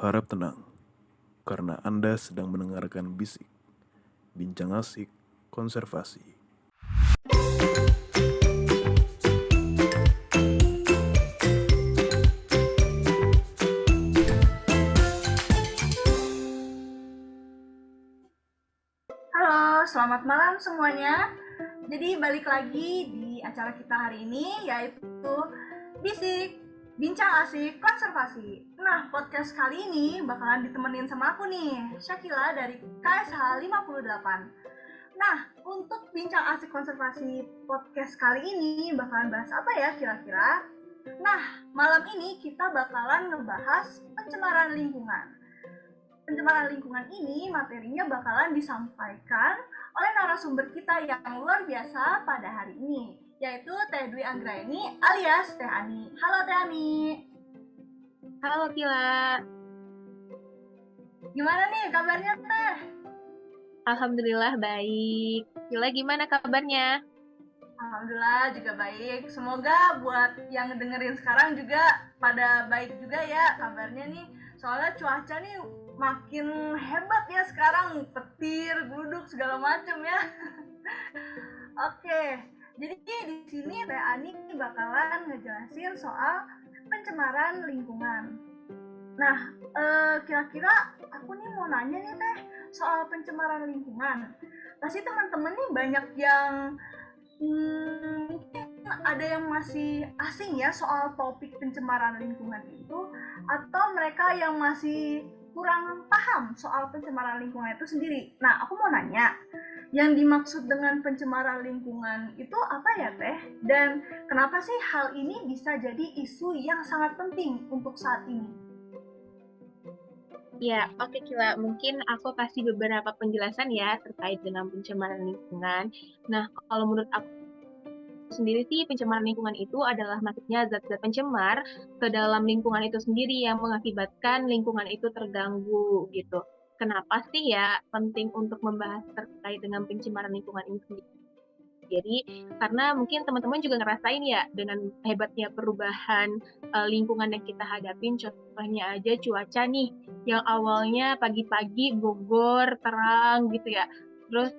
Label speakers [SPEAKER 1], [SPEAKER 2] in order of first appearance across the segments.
[SPEAKER 1] Harap tenang, karena Anda sedang mendengarkan Bisik, Bincang Asik Konservasi.
[SPEAKER 2] Halo, selamat malam semuanya. Jadi balik lagi di acara kita hari ini, yaitu Bisik, Bincang Asik Konservasi. Nah, podcast kali ini bakalan ditemenin sama aku nih, Syakila dari KSH 58. Nah, untuk Bincang Asik Konservasi podcast kali ini bakalan bahas apa ya kira-kira? Nah, malam ini kita bakalan ngebahas pencemaran lingkungan. Pencemaran lingkungan ini materinya bakalan disampaikan oleh narasumber kita yang luar biasa pada hari ini, yaitu Teh Dwi Anggraini alias Teh Ani. Halo Teh Ani.
[SPEAKER 3] Halo Kila,
[SPEAKER 2] Gimana nih kabarnya Teh?
[SPEAKER 3] Alhamdulillah baik. Kila gimana kabarnya?
[SPEAKER 2] Alhamdulillah juga baik. Semoga buat yang dengerin sekarang juga pada baik juga ya kabarnya nih. Soalnya cuaca nih makin hebat ya sekarang, petir, gluduk segala macem ya. Oke, jadi di sini Teh Ani bakalan ngejelasin soal pencemaran lingkungan. Nah, kira-kira aku nih mau nanya nih Teh soal pencemaran lingkungan. Pasti teman-teman nih banyak yang mungkin ada yang masih asing ya soal topik pencemaran lingkungan itu, atau mereka yang masih kurang paham soal pencemaran lingkungan itu sendiri. Nah, aku mau nanya, yang dimaksud dengan pencemaran lingkungan itu apa ya Teh? Dan kenapa sih hal ini bisa jadi isu yang sangat penting untuk saat ini?
[SPEAKER 3] Ya, oke Kila, mungkin aku kasih beberapa penjelasan ya terkait dengan pencemaran lingkungan. Nah, kalau menurut aku sendiri sih pencemaran lingkungan itu adalah masuknya zat-zat pencemar ke dalam lingkungan itu sendiri yang mengakibatkan lingkungan itu terganggu gitu. Kenapa sih ya penting untuk membahas terkait dengan pencemaran lingkungan ini sendiri? Jadi karena mungkin teman-teman juga ngerasain ya dengan hebatnya perubahan lingkungan yang kita hadapin, contohnya aja cuaca nih yang awalnya pagi-pagi Bogor terang gitu ya, terus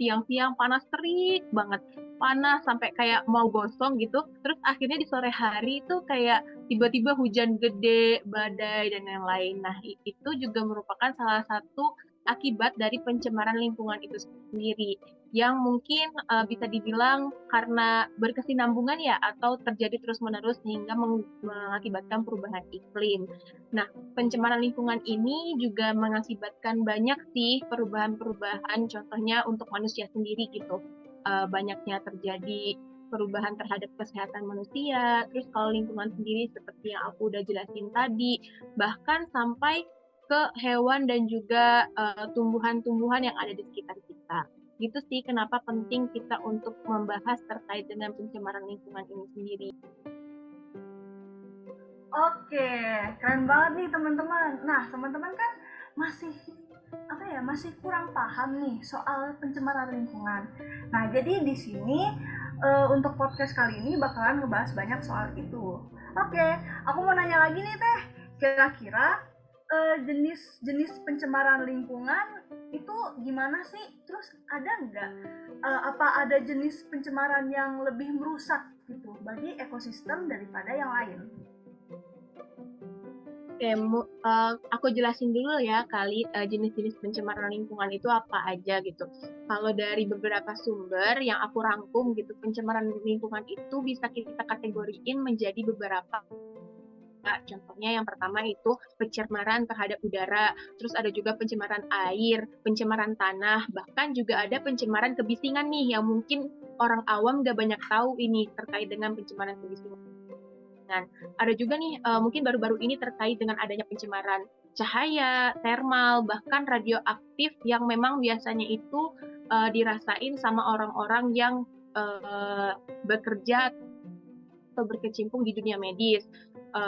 [SPEAKER 3] siang-siang panas terik banget, panas sampai kayak mau gosong gitu, terus akhirnya di sore hari itu kayak tiba-tiba hujan gede, badai dan lain-lain. Nah itu juga merupakan salah satu akibat dari pencemaran lingkungan itu sendiri yang mungkin bisa dibilang karena berkesinambungan ya atau terjadi terus-menerus sehingga mengakibatkan perubahan iklim. Nah, pencemaran lingkungan ini juga mengakibatkan banyak sih perubahan-perubahan, contohnya untuk manusia sendiri gitu. Banyaknya terjadi perubahan terhadap kesehatan manusia, terus kalau lingkungan sendiri seperti yang aku udah jelasin tadi, bahkan sampai ke hewan dan juga tumbuhan-tumbuhan yang ada di sekitar kita. Gitu sih kenapa penting kita untuk membahas terkait dengan pencemaran lingkungan ini sendiri.
[SPEAKER 2] Oke, keren banget nih teman-teman. Nah, teman-teman kan masih masih kurang paham nih soal pencemaran lingkungan. Nah, jadi di sini untuk podcast kali ini bakalan ngebahas banyak soal itu. Oke, aku mau nanya lagi nih Teh. Kira-kira jenis-jenis pencemaran lingkungan itu gimana sih? Terus ada nggak apa ada jenis pencemaran yang lebih merusak gitu bagi ekosistem daripada yang lain?
[SPEAKER 3] Oke, aku jelasin dulu ya kali jenis-jenis pencemaran lingkungan itu apa aja gitu. Kalau dari beberapa sumber yang aku rangkum gitu, pencemaran lingkungan itu bisa kita kategoriin menjadi beberapa. Contohnya yang pertama itu pencemaran terhadap udara, terus ada juga pencemaran air, pencemaran tanah, bahkan juga ada pencemaran kebisingan nih yang mungkin orang awam gak banyak tahu ini terkait dengan pencemaran kebisingan. Ada juga nih mungkin baru-baru ini terkait dengan adanya pencemaran cahaya, termal, bahkan radioaktif yang memang biasanya itu dirasain sama orang-orang yang bekerja atau berkecimpung di dunia medis.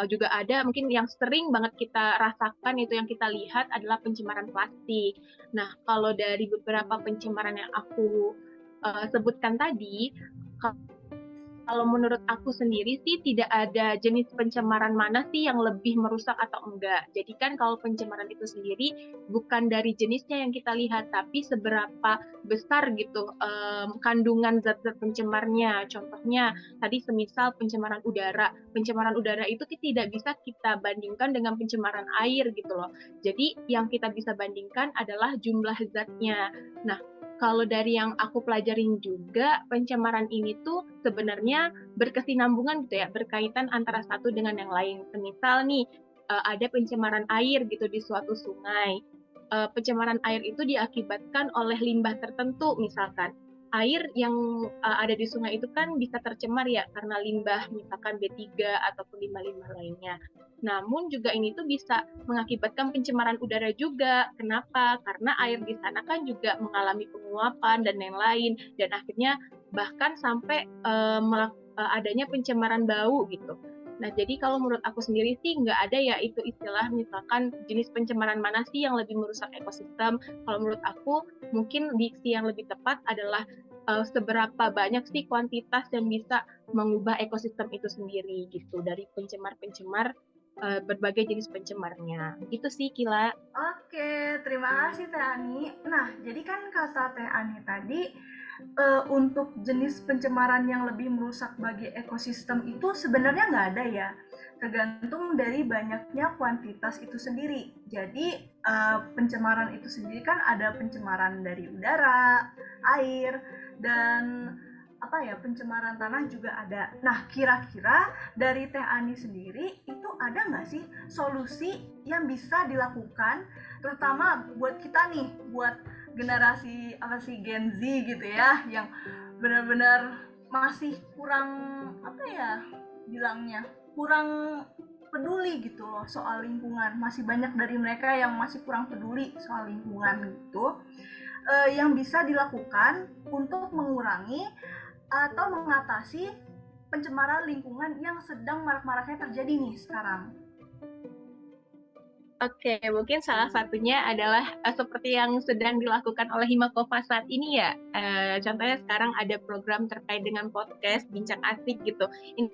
[SPEAKER 3] Juga ada mungkin yang sering banget kita rasakan itu yang kita lihat adalah pencemaran plastik. Nah, kalau dari beberapa pencemaran yang aku sebutkan tadi, Kalau menurut aku sendiri sih tidak ada jenis pencemaran mana sih yang lebih merusak atau enggak. Jadi kan kalau pencemaran itu sendiri bukan dari jenisnya yang kita lihat, tapi seberapa besar gitu kandungan zat-zat pencemarnya. Contohnya tadi semisal pencemaran udara. Pencemaran udara itu tidak bisa kita bandingkan dengan pencemaran air gitu loh. Jadi yang kita bisa bandingkan adalah jumlah zatnya. Nah, kalau dari yang aku pelajarin juga, pencemaran ini tuh sebenarnya berkesinambungan gitu ya, berkaitan antara satu dengan yang lain. Semisal nih, ada pencemaran air gitu di suatu sungai. Pencemaran air itu diakibatkan oleh limbah tertentu, misalkan. Air yang ada di sungai itu kan bisa tercemar ya karena limbah misalkan B3 ataupun limbah-limbah lainnya. Namun juga ini tuh bisa mengakibatkan pencemaran udara juga. Kenapa? Karena air di sana kan juga mengalami penguapan dan lain-lain dan akhirnya bahkan sampai adanya pencemaran bau gitu. Nah, jadi kalau menurut aku sendiri sih nggak ada ya itu istilah misalkan jenis pencemaran mana sih yang lebih merusak ekosistem. Kalau menurut aku mungkin diksi yang lebih tepat adalah seberapa banyak sih kuantitas yang bisa mengubah ekosistem itu sendiri gitu dari pencemar-pencemar berbagai jenis pencemarnya. Gitu sih, Kila.
[SPEAKER 2] Oke, terima kasih Teh Ani. Nah, jadi kan kata Teh Ani tadi untuk jenis pencemaran yang lebih merusak bagi ekosistem itu sebenarnya nggak ada ya, tergantung dari banyaknya kuantitas itu sendiri. Jadi pencemaran itu sendiri kan ada pencemaran dari udara, air, dan apa ya, pencemaran tanah juga ada. Nah, kira-kira dari Teh Ani sendiri itu ada nggak sih solusi yang bisa dilakukan, terutama buat kita nih, buat generasi apa sih, Gen Z gitu ya, yang benar-benar masih kurang, apa ya bilangnya, kurang peduli gitu loh soal lingkungan. Masih banyak dari mereka yang masih kurang peduli soal lingkungan gitu. Yang bisa dilakukan untuk mengurangi atau mengatasi pencemaran lingkungan yang sedang marak-maraknya terjadi nih sekarang.
[SPEAKER 3] Oke, mungkin salah satunya adalah seperti yang sedang dilakukan oleh Himakova saat ini ya. Contohnya sekarang ada program terkait dengan podcast Bincang Asik gitu.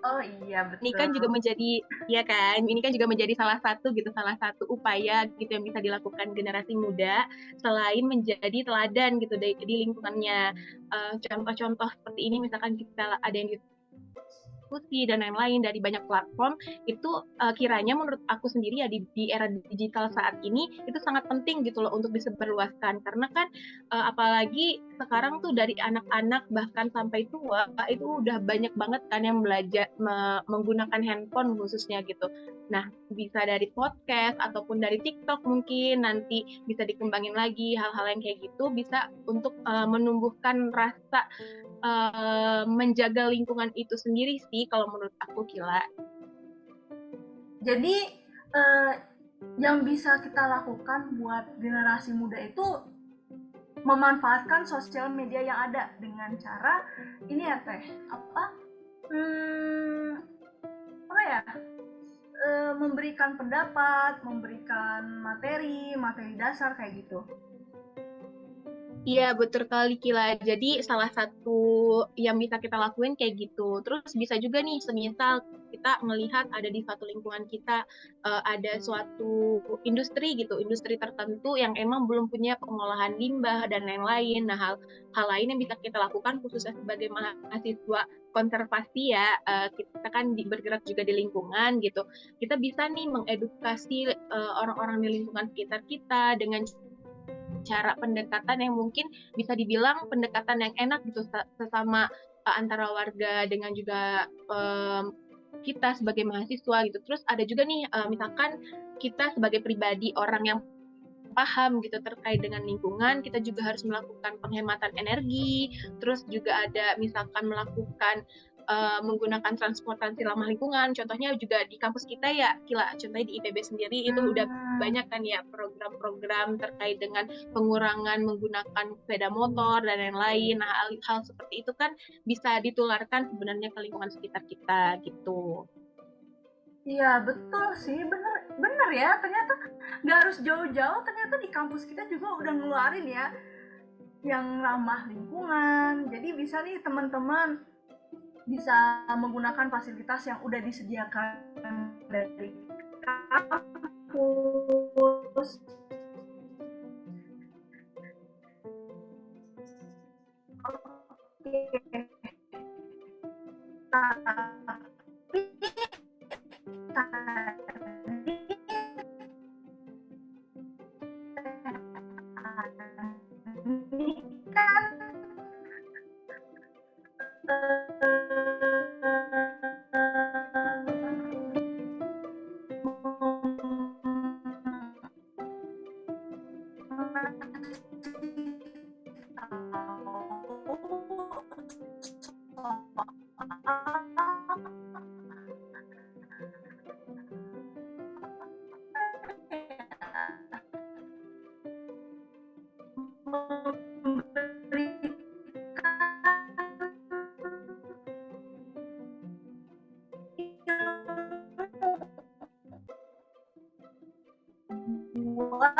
[SPEAKER 2] Oh iya,
[SPEAKER 3] Ini kan juga
[SPEAKER 2] betul.
[SPEAKER 3] menjadi, ya kan, ini kan juga menjadi salah satu upaya gitu yang bisa dilakukan generasi muda selain menjadi teladan gitu di lingkungannya. Contoh-contoh seperti ini misalkan kita ada yang diskusi dan lain-lain dari banyak platform itu kiranya menurut aku sendiri ya di era digital saat ini itu sangat penting gitu loh untuk disebarluaskan karena kan apalagi sekarang tuh dari anak-anak bahkan sampai tua itu udah banyak banget kan yang belajar menggunakan handphone khususnya gitu. Nah, bisa dari podcast ataupun dari TikTok mungkin nanti bisa dikembangin lagi hal-hal yang kayak gitu bisa untuk menumbuhkan rasa menjaga lingkungan itu sendiri sih kalau menurut aku, Kila.
[SPEAKER 2] Jadi yang bisa kita lakukan buat generasi muda itu memanfaatkan sosial media yang ada dengan cara ini ya Teh, apa apa ya, memberikan pendapat, memberikan materi dasar kayak gitu.
[SPEAKER 3] Iya, betul kali, Kila. Jadi, salah satu yang bisa kita lakuin kayak gitu. Terus bisa juga nih, semisal kita melihat ada di suatu lingkungan kita, ada suatu industri gitu, industri tertentu yang emang belum punya pengolahan limbah dan lain-lain. Nah, hal lain yang bisa kita lakukan khususnya sebagai mahasiswa konservasi ya, kita kan bergerak juga di lingkungan gitu. Kita bisa nih mengedukasi orang-orang di lingkungan sekitar kita dengan cara pendekatan yang mungkin bisa dibilang pendekatan yang enak gitu sesama antara warga dengan juga kita sebagai mahasiswa gitu. Terus ada juga nih misalkan kita sebagai pribadi orang yang paham gitu terkait dengan lingkungan, kita juga harus melakukan penghematan energi, terus juga ada misalkan melakukan menggunakan transportasi ramah lingkungan. Contohnya juga di kampus kita ya, Kila, contohnya di IPB sendiri itu udah banyak kan ya program-program terkait dengan pengurangan menggunakan sepeda motor dan lain-lain. Nah, hal seperti itu kan bisa ditularkan sebenarnya ke lingkungan sekitar kita gitu.
[SPEAKER 2] Iya betul sih, bener bener ya, ternyata nggak harus jauh-jauh, ternyata di kampus kita juga udah ngeluarin ya yang ramah lingkungan. Jadi bisa nih teman-teman bisa menggunakan fasilitas yang udah disediakan dari kampus. Oke, tapi ini kan buat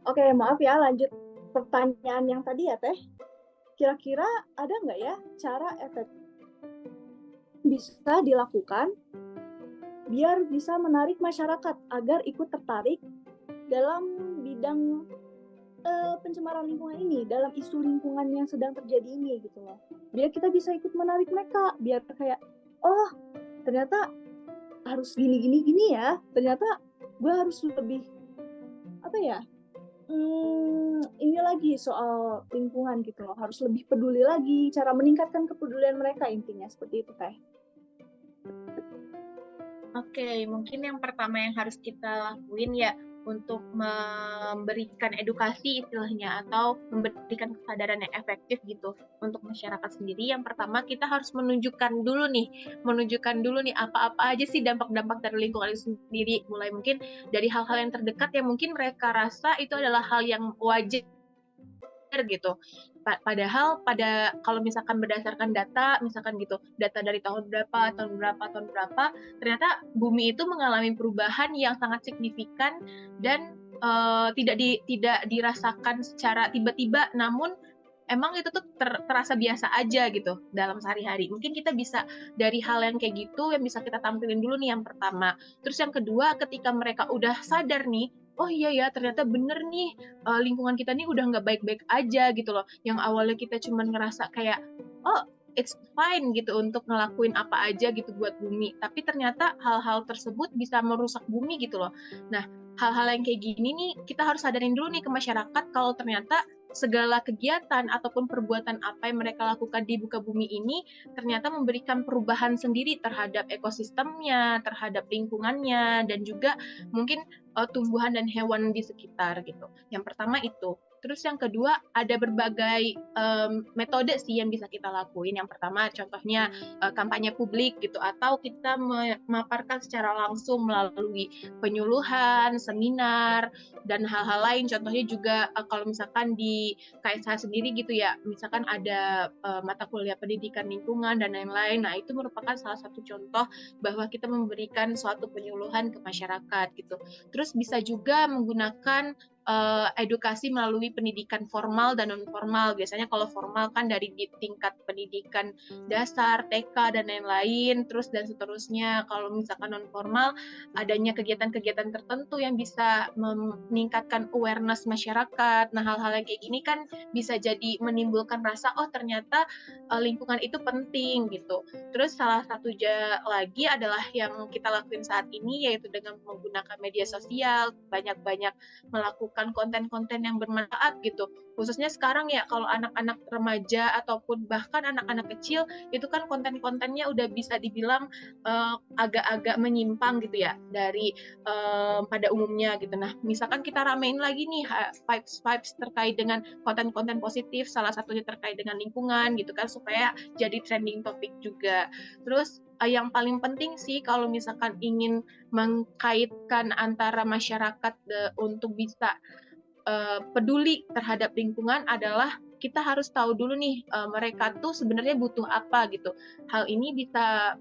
[SPEAKER 4] Oke, maaf ya, lanjut pertanyaan yang tadi ya, Teh. Kira-kira ada nggak ya cara efektif bisa dilakukan biar bisa menarik masyarakat agar ikut tertarik dalam bidang pencemaran lingkungan ini, dalam isu lingkungan yang sedang terjadi ini gitu loh. Biar kita bisa ikut menarik mereka, biar kayak, oh ternyata harus gini ya, ternyata gue harus lebih, apa ya, ini lagi soal lingkungan gitu loh, harus lebih peduli lagi, cara meningkatkan kepedulian mereka intinya seperti itu Teh.
[SPEAKER 3] Oke, mungkin yang pertama yang harus kita lakuin ya untuk memberikan edukasi istilahnya atau memberikan kesadaran yang efektif gitu untuk masyarakat sendiri. Yang pertama kita harus menunjukkan dulu nih apa-apa aja sih dampak-dampak dari lingkungan itu sendiri. Mulai mungkin dari hal-hal yang terdekat yang mungkin mereka rasa itu adalah hal yang wajar gitu. Padahal kalau misalkan berdasarkan data, misalkan gitu, data dari tahun berapa, ternyata bumi itu mengalami perubahan yang sangat signifikan dan tidak dirasakan secara tiba-tiba, namun emang itu tuh terasa biasa aja gitu dalam sehari-hari. Mungkin kita bisa dari hal yang kayak gitu yang bisa kita tampilin dulu nih yang pertama. Terus yang kedua, ketika mereka udah sadar nih, oh iya ya ternyata bener nih lingkungan kita nih udah nggak baik-baik aja gitu loh. Yang awalnya kita cuma ngerasa kayak, oh it's fine gitu untuk ngelakuin apa aja gitu buat bumi. Tapi ternyata hal-hal tersebut bisa merusak bumi gitu loh. Nah, hal-hal yang kayak gini nih kita harus sadarin dulu nih ke masyarakat kalau ternyata segala kegiatan ataupun perbuatan apa yang mereka lakukan di muka bumi ini ternyata memberikan perubahan sendiri terhadap ekosistemnya, terhadap lingkungannya, dan juga mungkin tumbuhan dan hewan di sekitar gitu. Yang pertama itu. Terus yang kedua ada berbagai metode sih yang bisa kita lakuin. Yang pertama contohnya kampanye publik gitu atau kita memaparkan secara langsung melalui penyuluhan, seminar dan hal-hal lain. Contohnya juga kalau misalkan di KSH sendiri gitu ya, misalkan ada mata kuliah pendidikan lingkungan dan lain-lain. Nah, itu merupakan salah satu contoh bahwa kita memberikan suatu penyuluhan ke masyarakat gitu. Terus bisa juga menggunakan edukasi melalui pendidikan formal dan non formal. Biasanya kalau formal kan dari di tingkat pendidikan dasar, TK dan lain-lain, terus dan seterusnya. Kalau misalkan non formal, adanya kegiatan-kegiatan tertentu yang bisa meningkatkan awareness masyarakat. Nah, hal-hal yang kayak gini kan bisa jadi menimbulkan rasa oh ternyata lingkungan itu penting gitu. Terus salah satu lagi adalah yang kita lakuin saat ini yaitu dengan menggunakan media sosial, banyak-banyak melakukan konten-konten yang bermanfaat gitu. Khususnya sekarang ya kalau anak-anak remaja ataupun bahkan anak-anak kecil itu kan konten-kontennya udah bisa dibilang agak-agak menyimpang gitu ya dari pada umumnya gitu. Nah, misalkan kita ramein lagi nih vibes terkait dengan konten-konten positif, salah satunya terkait dengan lingkungan gitu kan supaya jadi trending topik juga. Terus yang paling penting sih kalau misalkan ingin mengkaitkan antara masyarakat untuk bisa peduli terhadap lingkungan adalah kita harus tahu dulu nih mereka tuh sebenarnya butuh apa gitu. Hal ini bisa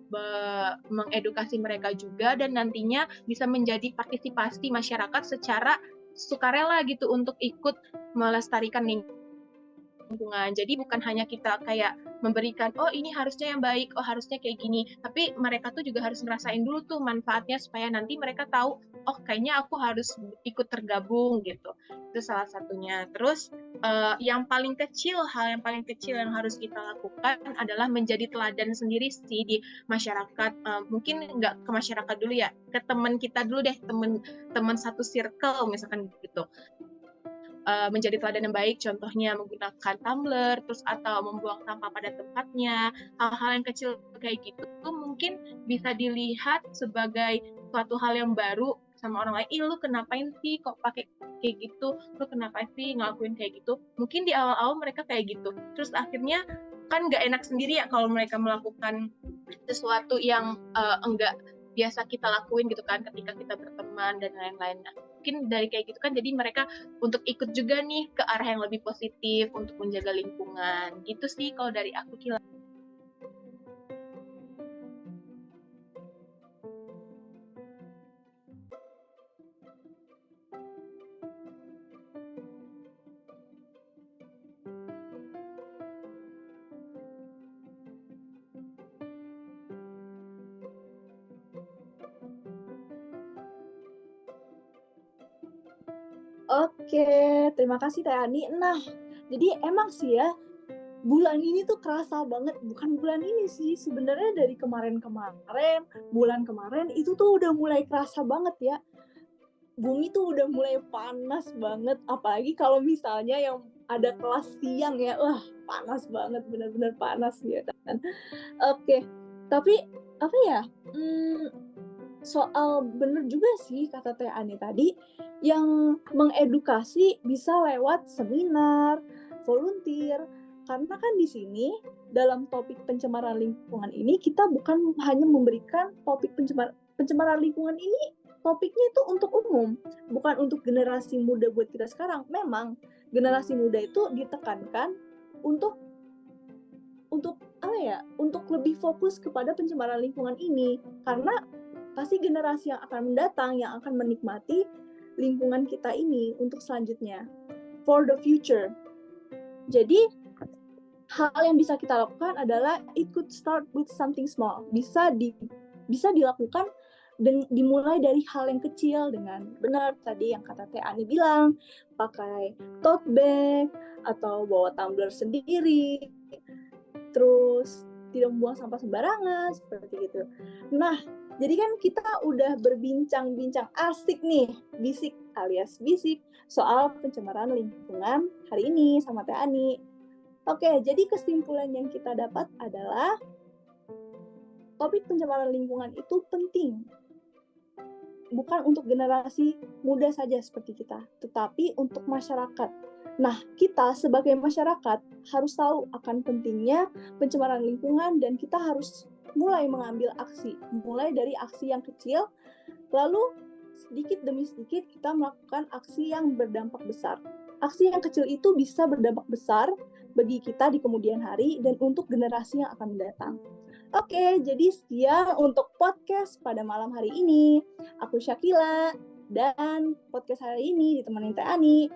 [SPEAKER 3] mengedukasi mereka juga dan nantinya bisa menjadi partisipasi masyarakat secara sukarela gitu untuk ikut melestarikan lingkungan. Jadi bukan hanya kita kayak memberikan, oh ini harusnya yang baik, oh harusnya kayak gini. Tapi mereka tuh juga harus ngerasain dulu tuh manfaatnya supaya nanti mereka tahu, oh kayaknya aku harus ikut tergabung gitu. Itu salah satunya. Terus hal yang paling kecil yang harus kita lakukan adalah menjadi teladan sendiri sih di masyarakat. Mungkin nggak ke masyarakat dulu ya, ke teman kita dulu deh, teman satu circle misalkan gitu. Menjadi teladan yang baik, contohnya menggunakan tumbler, terus atau membuang sampah pada tempatnya. Hal-hal yang kecil kayak gitu mungkin bisa dilihat sebagai suatu hal yang baru sama orang lain. Ih, lu kenapain sih kok pakai kayak gitu? Lu kenapa sih ngelakuin kayak gitu? Mungkin di awal-awal mereka kayak gitu. Terus akhirnya kan nggak enak sendiri ya kalau mereka melakukan sesuatu yang enggak biasa kita lakuin gitu kan ketika kita berteman dan lain-lain. Nah, mungkin dari kayak gitu kan jadi mereka untuk ikut juga nih ke arah yang lebih positif untuk menjaga lingkungan. Gitu sih kalau dari aku Kila.
[SPEAKER 4] Oke, terima kasih Teh Ani. Nah, jadi emang sih ya, bulan ini tuh kerasa banget, bukan bulan ini sih, sebenarnya dari kemarin-kemarin, bulan kemarin itu tuh udah mulai kerasa banget ya. Bumi tuh udah mulai panas banget, apalagi kalau misalnya yang ada kelas siang ya, wah panas banget, benar-benar panas ya kan. Oke, tapi apa ya, soal bener juga sih kata Teh Ani tadi, yang mengedukasi bisa lewat seminar, volunteer, karena kan di sini dalam topik pencemaran lingkungan ini kita bukan hanya memberikan topik pencemaran lingkungan ini, topiknya itu untuk umum, bukan untuk generasi muda buat kita sekarang. Memang generasi muda itu ditekankan untuk apa ya, untuk lebih fokus kepada pencemaran lingkungan ini, karena pasti generasi yang akan mendatang yang akan menikmati lingkungan kita ini untuk selanjutnya, for the future. Jadi hal yang bisa kita lakukan adalah it could start with something small. Bisa dilakukan dan dimulai dari hal yang kecil dengan benar tadi yang kata Teh Ani bilang, pakai tote bag atau bawa tumbler sendiri, terus tidak membuang sampah sembarangan seperti itu. Nah, jadi kan kita udah berbincang-bincang asik nih, bisik alias bisik soal pencemaran lingkungan hari ini sama Teh Ani. Oke, jadi kesimpulan yang kita dapat adalah topik pencemaran lingkungan itu penting. Bukan untuk generasi muda saja seperti kita, tetapi untuk masyarakat. Nah, kita sebagai masyarakat harus tahu akan pentingnya pencemaran lingkungan dan kita harus mulai mengambil aksi. Mulai dari aksi yang kecil, lalu sedikit demi sedikit kita melakukan aksi yang berdampak besar. Aksi yang kecil itu bisa berdampak besar bagi kita di kemudian hari dan untuk generasi yang akan mendatang. Oke, jadi sekian untuk podcast pada malam hari ini. Aku Syakila. Dan podcast hari ini ditemenin Teh Ani.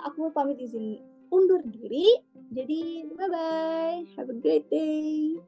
[SPEAKER 4] Aku pamit izin undur diri. Jadi bye-bye. Have a great day.